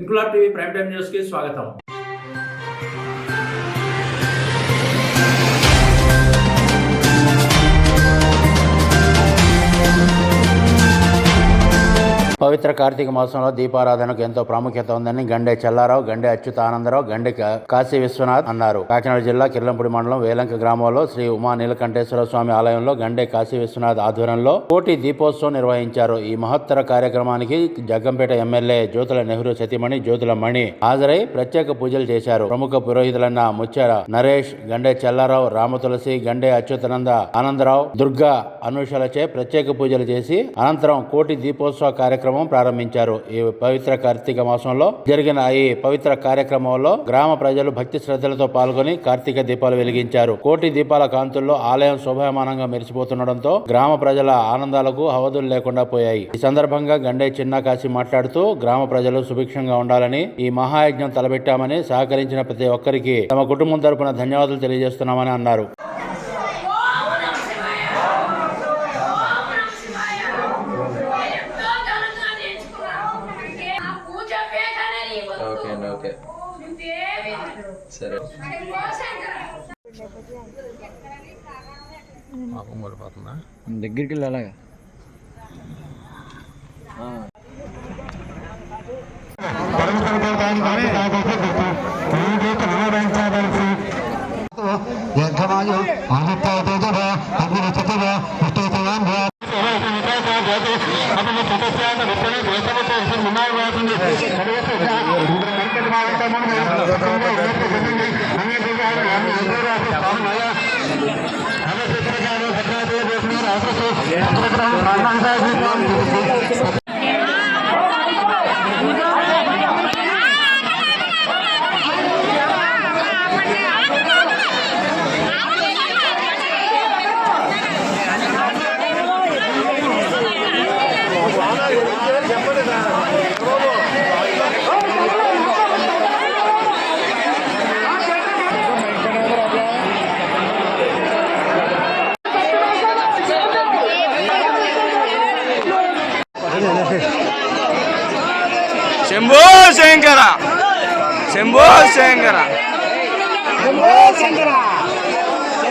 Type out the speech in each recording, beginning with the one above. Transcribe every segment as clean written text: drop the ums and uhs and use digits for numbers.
Inquilab TV prime time news కి స్వాగతం. పవిత్ర కార్తీక మాసంలో దీపారాధనకు ఎంతో ప్రాముఖ్యత ఉందని గండే చెల్లారావు, గండే అచ్యుతానందరావు, గండే కాశీ విశ్వనాథ్ అన్నారు. కాకినాడ జిల్లా కిర్లంపూడి మండలం వేలంక గ్రామంలో శ్రీ ఉమా నీలకంఠేశ్వర స్వామి ఆలయంలో గండే కాశీ విశ్వనాథ్ ఆధ్వర్యంలో కోటి దీపోత్సవం నిర్వహించారు. ఈ మహత్తర కార్యక్రమానికి జగ్గంపేట ఎమ్మెల్యే జ్యోతుల నెహ్రూ సతీమణి జ్యోతుల మణి హాజరై ప్రత్యేక పూజలు చేశారు. ప్రముఖ పురోహితులైన ముత్యాల నరేష్, గండే చెల్లారావు, రామతులసి, గండే అచ్యుతానంద ఆనందరావు, దుర్గా అనూషలచే ప్రత్యేక పూజలు చేసి అనంతరం కోటి దీపోత్సవ కార్యక్రమం ప్రారంభించారు. ఈ పవిత్ర కార్తీక మాసంలో జరిగిన ఈ పవిత్ర కార్యక్రమంలో గ్రామ ప్రజలు భక్తి శ్రద్ధలతో పాల్గొని కార్తీక దీపాలు వెలిగించారు. కోటి దీపాల కాంతుల్లో ఆలయం శోభాయమానంగా మెరిసిపోతుండటంతో గ్రామ ప్రజల ఆనందాలకు హవదులు లేకుండా పోయాయి. ఈ సందర్భంగా గండే చిన్న కాశీ మాట్లాడుతూ గ్రామ ప్రజలు సుభిక్షంగా ఉండాలని, ఈ మహాయజ్ఞం తలపెట్టామని సహకరించిన ప్రతి ఒక్కరికి తమ కుటుంబం తరపున ధన్యవాదాలు తెలియజేస్తున్నామని అన్నారు. ఓకే సరే దగ్గరికి వెళ్ళాలాగా శంభో శంకర, శంభో శంకర, శంభో శంకర,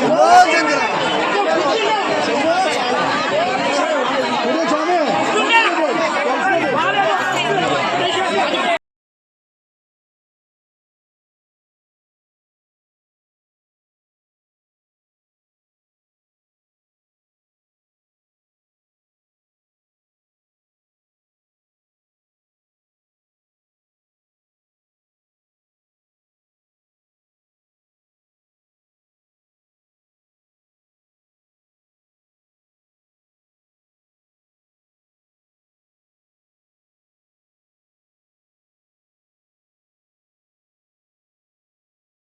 శంభో శంకర.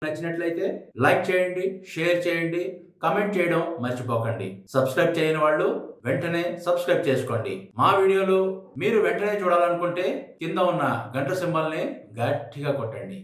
నచ్చినట్లయితే లైక్ చేయండి, షేర్ చేయండి, కామెంట్ చేయడం మర్చిపోకండి. సబ్స్క్రైబ్ చేయని వాళ్ళు వెంటనే సబ్స్క్రైబ్ చేసుకోండి. మా వీడియోలు మీరు వెంటనే చూడాలనుకుంటే కింద ఉన్న గంట సింబల్ని గట్టిగా కొట్టండి.